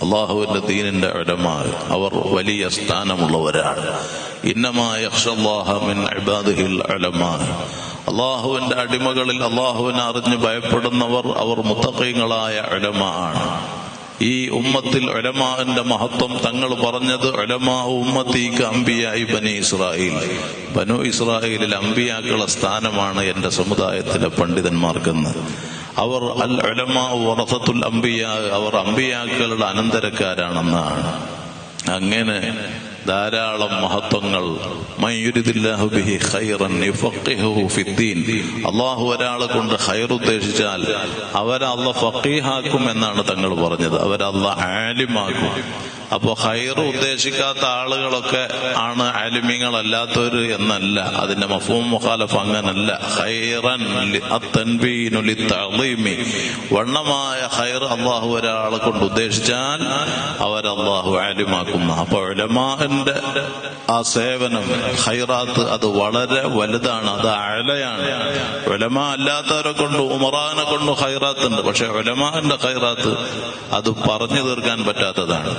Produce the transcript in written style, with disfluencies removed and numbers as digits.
അള്ളാഹുവിന്റെ ദീനിന്റെ ഉലമാ അവർ വലിയ സ്ഥാനമുള്ളവരാണ്. ഇന്നമാ യഖ്ഷല്ലാഹ മിൻ ഇബാദിഹിൽ ഉലമാ. അള്ളാഹുവിന്റെ അടിമകളിൽ അള്ളാഹുവിനെ അറിഞ്ഞ് ഭയപ്പെടുന്നവർ അവർ മുത്തഖീങ്ങളായ ഉലമാ ആണ്. ഈ ഉമ്മത്തിൽ ഉലമാന്റെ മഹത്വം തങ്ങൾ പറഞ്ഞത് ഉലമാ ഉമ്മത്തിക്ക് അംബിയായി ബനി ഇസ്രായേൽ. ബനു ഇസ്രായേലിൽ അംബിയാക്കളുടെ സ്ഥാനമാണ് എന്റെ സമുദായത്തിലെ പണ്ഡിതന്മാർക്കെന്ന്. അവർ അൽ ഉലമാ വറസത്തുൽ അംബിയാ, അവർ അംബിയാക്കളുടെ അനന്തരക്കാരാണെന്നാണ്. അങ്ങനെ ധാരാളം മഹത്വങ്ങൾ. മൻ യുരിദില്ലാഹു ബിഹി ഖൈറൻ യുഫഖിഹുഹു ഫിദ്ദീൻ. അള്ളാഹു ഒരാളെ കൊണ്ട് ഖൈർ ഉദ്ദേശിച്ചാൽ അവരെ അള്ളാഹ് ഫഖീഹാക്കും എന്നാണ് തങ്ങൾ പറഞ്ഞത്. അവരെ അള്ളാഹ് ആലിമാക്കും. അപ്പൊ ഖൈർ ഉദ്ദേശിക്കാത്ത ആളുകളൊക്കെ ആണ് ആലിമീങ്ങളല്ലാത്തവര് എന്നല്ല. അതിന്റെ മഫ്ഹൂം മുഖാലഫ അങ്ങനല്ല. ഖൈറൻ അത്തൻബീനു ലിത്തഅളീമി, വണ്ണമായ ഖൈർ അള്ളാഹു ഒരാളെ കൊണ്ട് ഉദ്ദേശിച്ചാൽ അവരെ അള്ളാഹു ആലിമാക്കുന്ന. അപ്പൊ ഉലമാന്റെ ആ സേവനം ഖൈറാത്ത് അത് വളരെ വലുതാണ്, അത് അഅലയാണ്. ഉലമാ അല്ലാത്തവരെ കൊണ്ട് ഉമറാനെ കൊണ്ട് ഖൈറാത്ത് ഉണ്ട്, പക്ഷെ ഉലമാന്റെ ഖൈറാത്ത് അത് പറഞ്ഞു തീർക്കാൻ പറ്റാത്തതാണ്.